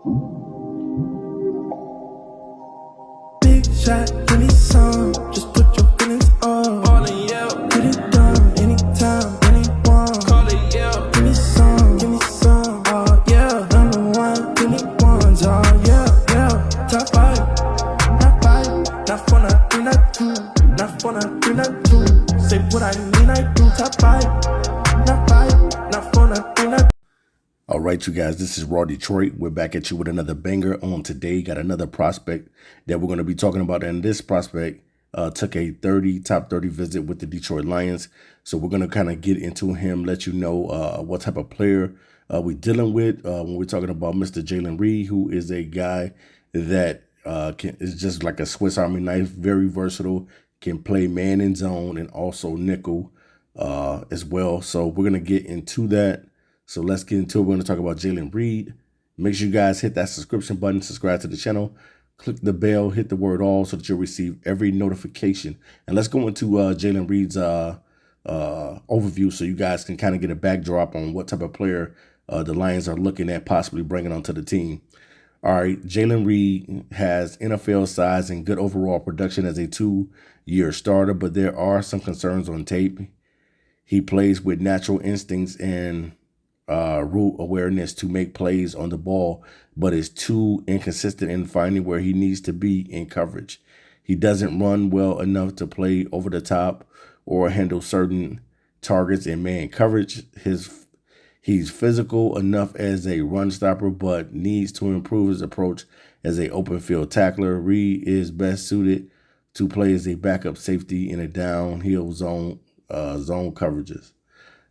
Big shot, give me some. Just put your feelings on. All in, yeah. Get it done anytime, anyone. Call it, yeah. Give me some, give me some. Oh, yeah. Number one, give me ones. Oh, yeah, yeah. Top five. Not five. Not four, not three, not two. Not four, not three, not two. Say what I mean, I do. Top five. Not five. Not four, not three, not two. All right, you guys, this is Raw Detroit. We're back at you with another banger on today. Got another prospect that we're going to be talking about. And this prospect took a top 30 visit with the Detroit Lions. So we're going to kind of get into him, let you know what type of player we're dealing with when we're talking about Mr. Jaylen Reed, who is a guy that is just like a Swiss Army knife, very versatile, can play man and zone and also nickel as well. So we're going to get into that. So let's get into it. We're going to talk about Jaylen Reed. Make sure you guys hit that subscription button, subscribe to the channel, click the bell, hit the word all so that you'll receive every notification. And let's go into Jaylen Reed's overview so you guys can kind of get a backdrop on what type of player the Lions are looking at possibly bringing onto the team. All right, Jaylen Reed has NFL size and good overall production as a 2-year starter, but there are some concerns on tape. He plays with natural instincts and route awareness to make plays on the ball, but is too inconsistent in finding where he needs to be in coverage. He doesn't run well enough to play over the top or handle certain targets in man coverage. He's physical enough as a run stopper, but needs to improve his approach as a open field tackler. Reed is best suited to play as a backup safety in a downhill zone coverages.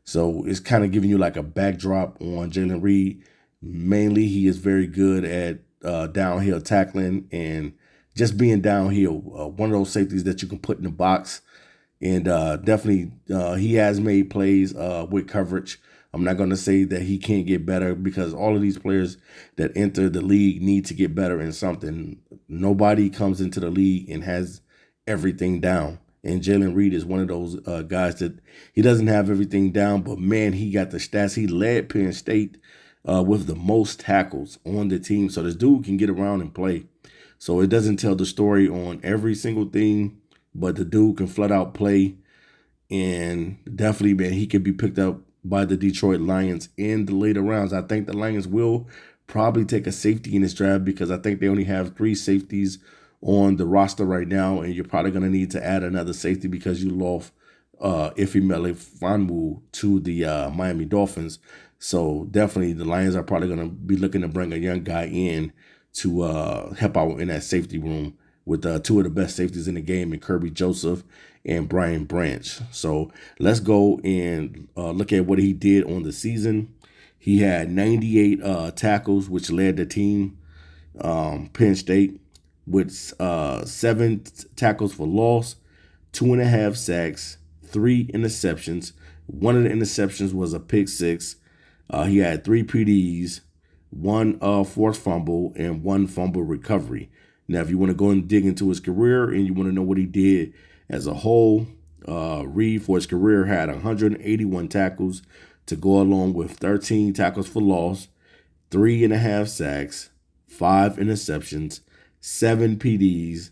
So it's kind of giving you like a backdrop on Jaylen Reed. Mainly, he is very good at downhill tackling and just being downhill. One of those safeties that you can put in the box. And definitely, he has made plays with coverage. I'm not going to say that he can't get better because all of these players that enter the league need to get better in something. Nobody comes into the league and has everything down. And Jaylen Reed is one of those guys that he doesn't have everything down, but man, he got the stats. He led Penn State with the most tackles on the team. So this dude can get around and play. So it doesn't tell the story on every single thing, but the dude can flat out play. And definitely, man, he could be picked up by the Detroit Lions in the later rounds. I think the Lions will probably take a safety in this draft because I think they only have 3 safeties on the roster right now, and you're probably going to need to add another safety because you lost Ife Melifonwu to the Miami Dolphins. So definitely the Lions are probably going to be looking to bring a young guy in to help out in that safety room with 2 of the best safeties in the game, in Kirby Joseph and Brian Branch. So let's go and look at what he did on the season. He had 98 tackles, which led the team, Penn State, with 7 tackles for loss, 2.5 sacks, 3 interceptions. One of the interceptions was a pick 6. He had 3 PDs, 1 forced fumble, and 1 fumble recovery. Now, if you want to go and dig into his career and you want to know what he did as a whole, Reed for his career had 181 tackles to go along with 13 tackles for loss, 3.5 sacks, 5 interceptions, 7 PDs,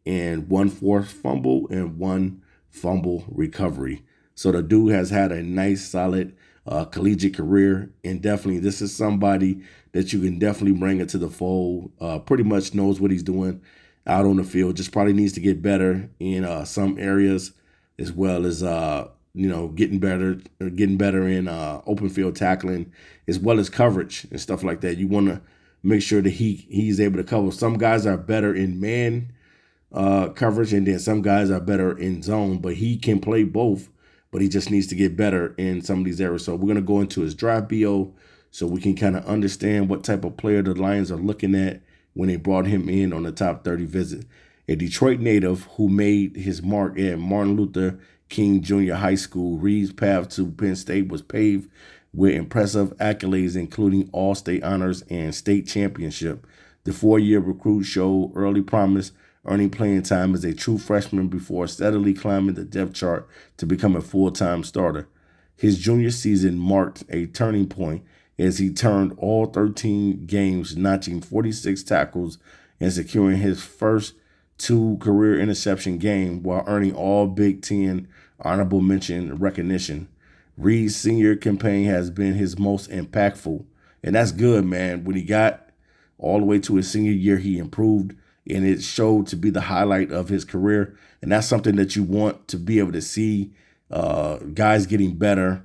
and 1 forced fumble and 1 fumble recovery. So the dude has had a nice, solid collegiate career, and definitely this is somebody that you can definitely bring into the fold. Pretty much knows what he's doing out on the field. Just probably needs to get better in some areas, as well as getting better in open field tackling, as well as coverage and stuff like that. You want to make sure that he's able to cover. Some guys are better in man coverage, and then some guys are better in zone, but he can play both, but he just needs to get better in some of these areas. So we're going to go into his draft BO so we can kind of understand what type of player the Lions are looking at when they brought him in on the top 30 visit. A Detroit native who made his mark at Martin Luther King Jr. High School, Reed's path to Penn State was paved with impressive accolades, including all-state honors and state championship. The 4-year recruit showed early promise, earning playing time as a true freshman before steadily climbing the depth chart to become a full-time starter. His junior season marked a turning point as he turned all 13 games, notching 46 tackles and securing his first 2 career interception game while earning all Big Ten honorable mention recognition. Reed's senior campaign has been his most impactful, and that's good, man. When he got all the way to his senior year, he improved, and it showed to be the highlight of his career. And that's something that you want to be able to see, guys getting better,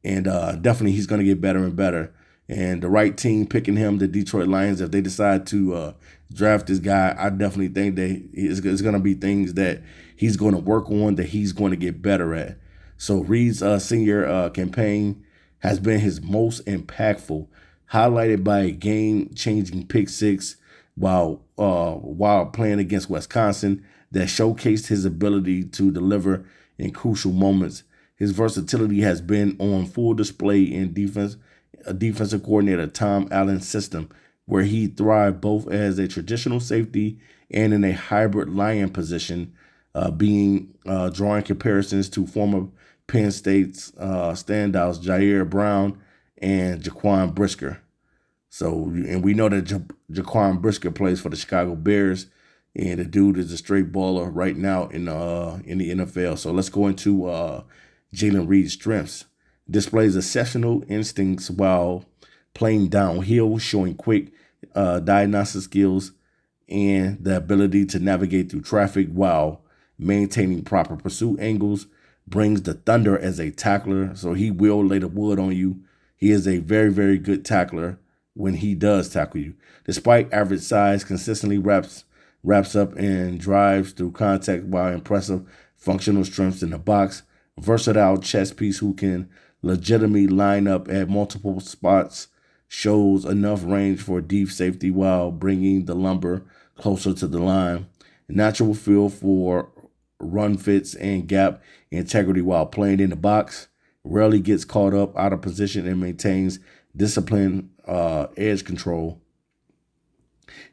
and definitely he's going to get better and better. And the right team picking him, the Detroit Lions, if they decide to draft this guy, I definitely think that it's going to be things that he's going to work on, that he's going to get better at. So Reed's senior campaign has been his most impactful, highlighted by a game-changing pick six while playing against Wisconsin that showcased his ability to deliver in crucial moments. His versatility has been on full display in defensive coordinator Tom Allen's system, where he thrived both as a traditional safety and in a hybrid lion position, drawing comparisons to former Penn State's standouts Jair Brown and Jaquan Brisker. So, and we know that Jaquan Brisker plays for the Chicago Bears, and the dude is a straight baller right now in the NFL. So let's go into Jaylen Reed's strengths. Displays exceptional instincts while playing downhill, showing quick diagnostic skills and the ability to navigate through traffic while maintaining proper pursuit angles. Brings the thunder as a tackler, so he will lay the wood on you. He is a very, very good tackler when he does tackle you. Despite average size, consistently wraps up and drives through contact while impressive functional strengths in the box. Versatile chess piece who can legitimately line up at multiple spots, shows enough range for deep safety while bringing the lumber closer to the line. Natural feel for run fits and gap integrity while playing in the box. Rarely gets caught up out of position and maintains disciplined edge control.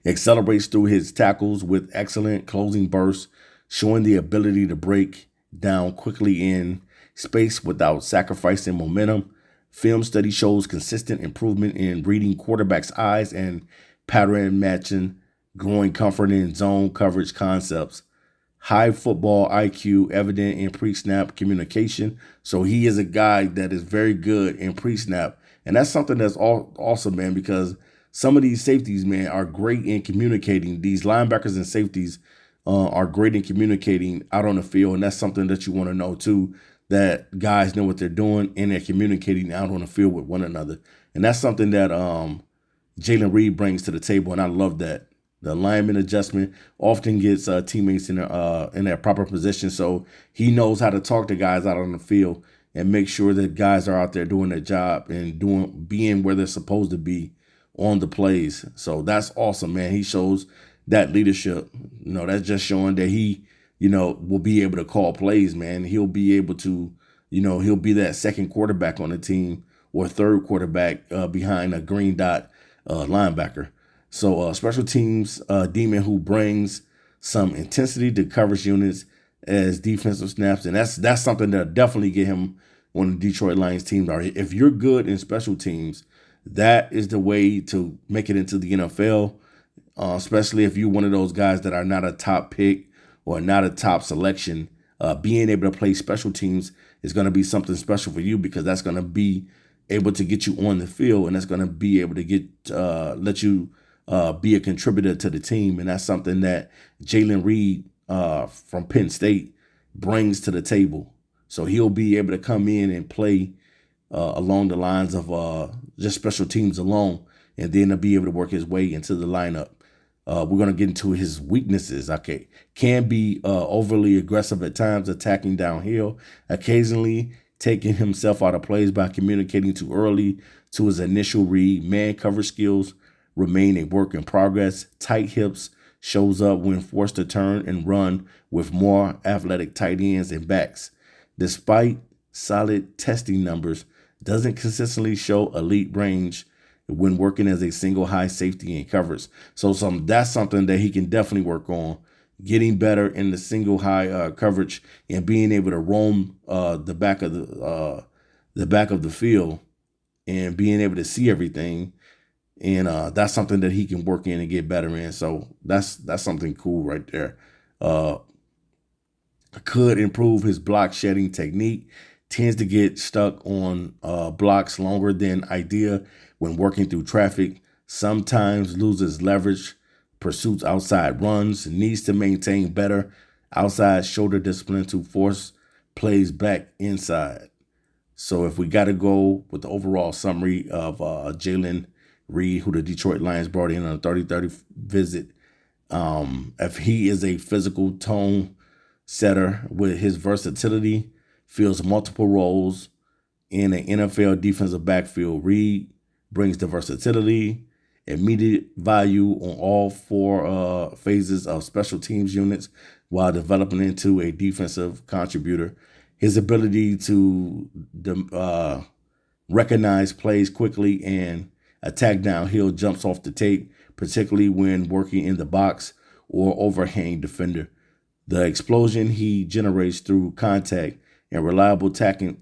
Accelerates through his tackles with excellent closing bursts, showing the ability to break down quickly in space without sacrificing momentum. Film study shows consistent improvement in reading quarterbacks' eyes and pattern matching, growing comfort in zone coverage concepts. High football IQ evident in pre-snap communication. So he is a guy that is very good in pre-snap. And that's something that's awesome, man, because some of these safeties, man, are great in communicating. These linebackers and safeties are great in communicating out on the field. And that's something that you want to know, too, that guys know what they're doing and they're communicating out on the field with one another. And that's something that Jaylen Reed brings to the table, and I love that. The alignment adjustment often gets teammates in their proper position, so he knows how to talk to guys out on the field and make sure that guys are out there doing their job and being where they're supposed to be on the plays. So that's awesome, man. He shows that leadership. You know, that's just showing that he, will be able to call plays, man. He'll be able to, he'll be that second quarterback on the team or third quarterback behind a green dot linebacker. So special teams demon who brings some intensity to coverage units as defensive snaps. And that's something that definitely get him on the Detroit Lions team. If you're good in special teams, that is the way to make it into the NFL, especially if you're one of those guys that are not a top pick or not a top selection. Being able to play special teams is going to be something special for you, because that's going to be able to get you on the field, and that's going to be able to let you be a contributor to the team. And that's something that Jaylen Reed from Penn State brings to the table. So he'll be able to come in and play along the lines of just special teams alone, and then to be able to work his way into the lineup. We're going to get into his weaknesses. Okay. Can be overly aggressive at times, attacking downhill, occasionally taking himself out of plays by communicating too early to his initial read. Man coverage skills remain a work in progress. Tight hips shows up when forced to turn and run with more athletic tight ends and backs. Despite solid testing numbers, doesn't consistently show elite range when working as a single high safety and coverage. So that's something that he can definitely work on, getting better in the single high coverage and being able to roam the back of the back of the field and being able to see everything. And that's something that he can work in and get better in. So that's something cool right there. Could improve his block shedding technique. Tends to get stuck on blocks longer than idea when working through traffic. Sometimes loses leverage, pursues outside runs, needs to maintain better outside shoulder discipline to force plays back inside. So if we got to go with the overall summary of Jaylen Reed, who the Detroit Lions brought in on a 30-30 visit, if he is a physical tone setter with his versatility, fills multiple roles in an NFL defensive backfield. Reed brings the versatility, immediate value on all four phases of special teams units while developing into a defensive contributor. His ability to recognize plays quickly and attack downhill jumps off the tape, particularly when working in the box or overhang defender. The explosion he generates through contact and reliable tackling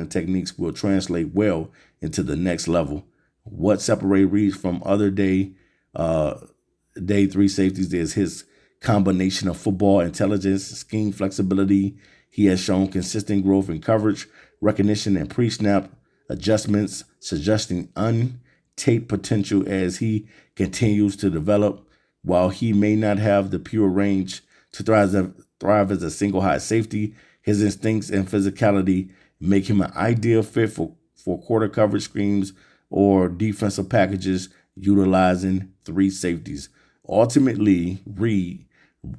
techniques will translate well into the next level. What separates Reed from other day three safeties is his combination of football intelligence, scheme flexibility. He has shown consistent growth in coverage, recognition, and pre-snap adjustments, suggesting untapped potential as he continues to develop. While he may not have the pure range to thrive as a single high safety, his instincts and physicality make him an ideal fit for quarter coverage schemes or defensive packages utilizing three safeties. Ultimately, Reed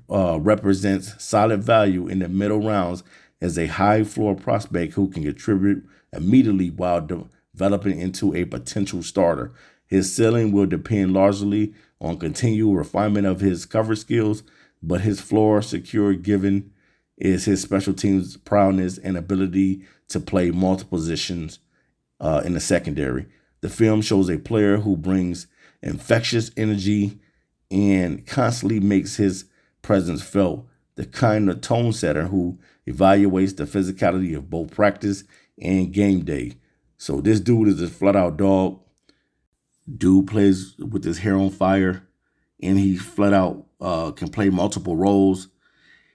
represents solid value in the middle rounds as a high floor prospect who can contribute immediately while developing into a potential starter. His ceiling will depend largely on continual refinement of his coverage skills, but his floor secure given is his special teams prowess and ability to play multiple positions in the secondary. The film shows a player who brings infectious energy and constantly makes his presence felt, the kind of tone setter who evaluates the physicality of both practice and game day. So this dude is a flat out dog. Dude plays with his hair on fire, and he flat out can play multiple roles.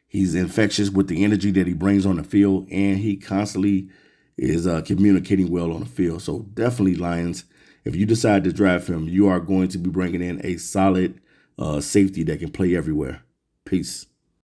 He's infectious with the energy that he brings on the field, and he constantly is communicating well on the field. So definitely, Lions, if you decide to draft him, you are going to be bringing in a solid safety that can play everywhere. Peace.